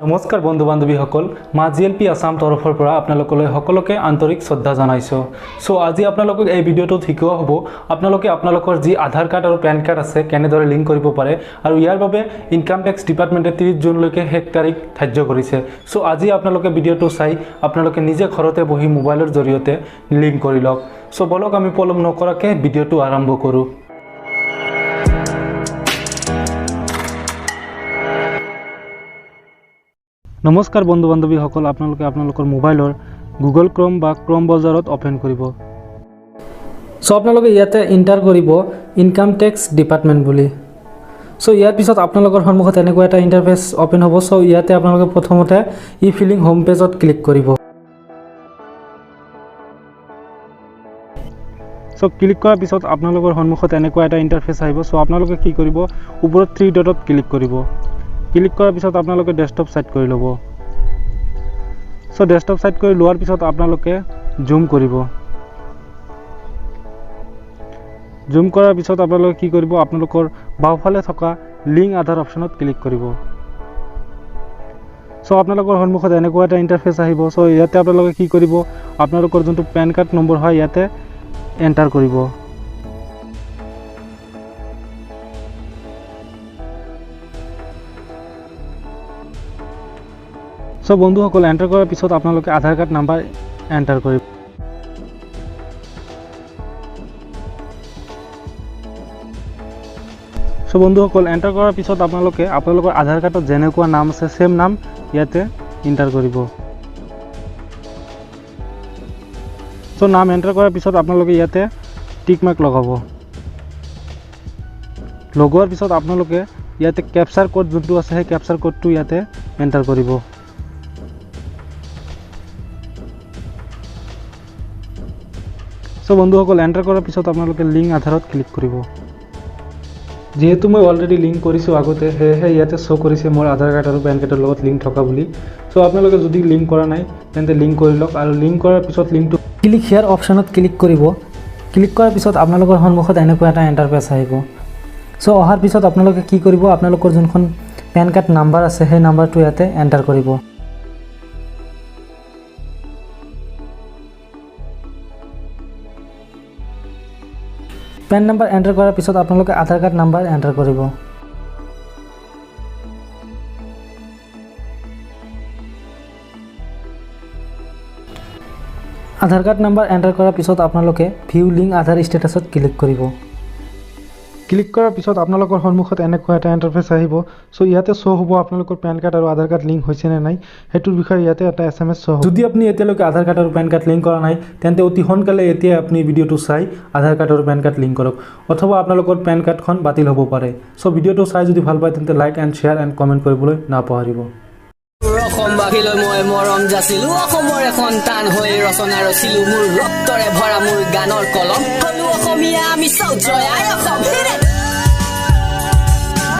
নমস্কাৰ বন্ধু বান্ধৱীসকল মা জিএলপি আসাম তৰফৰ পৰা আপোনালোকলৈ সকলোকে আন্তৰিক শ্ৰদ্ধা জনাইছোঁ। সো আজি আপোনালোকক এই ভিডিঅ'টোত শিকোৱা হ'ব আপোনালোকে আপোনালোকৰ যি আধাৰ কাৰ্ড আৰু পেন কাৰ্ড আছে কেনেদৰে লিংক কৰিব পাৰে আৰু ইয়াৰ বাবে ইনকাম টেক্স ডিপাৰ্টমেণ্টে 30 জুনলৈকে শেষ তাৰিখ ধাৰ্য কৰিছে। সো আজি আপোনালোকে ভিডিঅ'টো চাই আপোনালোকে নিজে ঘৰতে বহি মোবাইলৰ জৰিয়তে লিংক কৰি লওক। সো বলক আমি পলম নকৰাকৈ ভিডিঅ'টো আৰম্ভ কৰোঁ। নমস্কাৰ বন্ধু বান্ধৱীসকল আপোনালোকে আপোনালোকৰ মোবাইলৰ গুগল ক্ৰম বা ক্ৰম ব্ৰাউজাৰত ওপেন কৰিব। সো আপোনালোকে ইয়াতে এন্টাৰ কৰিব ইনকাম টেক্স ডিপাৰ্টমেণ্ট বুলি। সো ইয়াৰ পিছত আপোনালোকৰ সন্মুখত এনেকুৱা এটা ইন্টাৰফেচ ওপেন হ'ব। সো ইয়াতে আপোনালোকে প্ৰথমতে ই ফিলিং হোম পেজত ক্লিক কৰিব। সো ক্লিক কৰাৰ পিছত আপোনালোকৰ সন্মুখত এনেকুৱা এটা ইন্টাৰফেচ আহিব। সো আপোনালোকে কি কৰিব ওপৰত 3 ডটত ক্লিক কৰিব। ক্লিক কৰাৰ পিছত আপোনালোকে ডেস্কটপ সেট কৰি ল'ব। সো ডেস্কটপ সেট কৰি লোৱাৰ পিছত আপোনালোকে জুম কৰিব। জুম কৰাৰ পিছত আপোনালোকে কি কৰিব আপোনালোকৰ বাওঁফালে থকা লিংক আধাৰ অপচনত ক্লিক কৰিব। সো আপোনালোকৰ সন্মুখত এনেকুৱা এটা ইন্টাৰফেচ আহিব। সো ইয়াতে আপোনালোকে কি কৰিব আপোনালোকৰ যোনটো পেন কাৰ্ড নম্বৰ হয় ইয়াতে এন্টাৰ কৰিব। সো বন্ধুসকল এন্টাৰ কৰাৰ পিছত আপোনালোকে আধাৰ কাৰ্ড নাম্বাৰ এন্টাৰ কৰিব। সো বন্ধুসকল এন্টাৰ কৰাৰ পিছত আপোনালোকে আপোনালোকৰ আধাৰ কাৰ্ডত যেনেকুৱা নাম আছে সেম নাম ইয়াতে এন্টাৰ কৰিব। সো নাম এন্টাৰ কৰাৰ পিছত আপোনালোকে ইয়াতে টিক মাৰ্ক লগাব। লগোৱাৰ পিছত আপোনালোকে ইয়াতে কেপচাৰ কোড যোনটো আছে সেই কেপচাৰ কোডটো ইয়াতে এন্টাৰ কৰিব। সো বন্ধুসকল এন্টাৰ কৰাৰ পিছত আপোনালোকে লিংক আধাৰত ক্লিক কৰিব। যেহেতু মই অলৰেডি লিংক কৰিছোঁ আগতে সেয়েহে ইয়াতে শ্ব' কৰিছে মোৰ আধাৰ কাৰ্ড আৰু পেন কাৰ্ডৰ লগত লিংক থকা বুলি। সো আপোনালোকে যদি লিংক কৰা নাই তেন্তে লিংক কৰি লওক আৰু লিংক কৰাৰ পিছত লিংকটো ক্লিক হিয়াৰ অপশ্যনত ক্লিক কৰিব। ক্লিক কৰাৰ পিছত আপোনালোকৰ সন্মুখত এনেকুৱা এটা ইণ্টাৰফেচ আহিব। সো অহাৰ পিছত আপোনালোকে কি কৰিব আপোনালোকৰ যোনখন পেন কাৰ্ড নাম্বাৰ আছে সেই নাম্বাৰটো ইয়াতে এণ্টাৰ কৰিব। পেন নাম্বাৰ এণ্টাৰ কৰাৰ পিছত আপোনালোকে আধাৰ কাৰ্ড নাম্বাৰ এণ্টাৰ কৰিব। আধাৰ কাৰ্ড নাম্বাৰ এণ্টাৰ কৰাৰ পিছত আপোনালোকে ভিউ লিংক আধাৰ ষ্টেটাছত ক্লিক কৰিব। ক্লিক কৰাৰ পিছত আপোনালোকৰ সন্মুখত এনেকুৱা এটা ইণ্টাৰফেচ আহিব। সো ইয়াতে শ্ব' হ'ব আপোনালোকৰ পেন কাৰ্ড আৰু আধাৰ কাৰ্ড লিংক হৈছে নে নাই সেইটোৰ বিষয়ে ইয়াতে এটা SMS শ্ব' হ'ব। যদি আপুনি এতিয়ালৈকে আধাৰ কাৰ্ড আৰু পেন কাৰ্ড লিংক কৰা নাই তেন্তে অতি সোনকালে এতিয়া আপুনি ভিডিঅ'টো চাই আধাৰ কাৰ্ড আৰু পেন কাৰ্ড লিংক কৰক, অথবা আপোনালোকৰ পেন কাৰ্ডখন বাতিল হ'ব পাৰে। সো ভিডিঅ'টো চাই যদি ভাল পায় তেন্তে like and share and comment কৰিবলৈ নাপাহৰিব। অসমবাসীলৈ মই মৰম যাচিলো, অসমৰ এখন টান হৈ ৰচনা ৰচিলো, মোৰ ৰক্তৰে ভৰা মোৰ গানৰ কলম, হলো অসমীয়া আমি চব জয় আই অসম।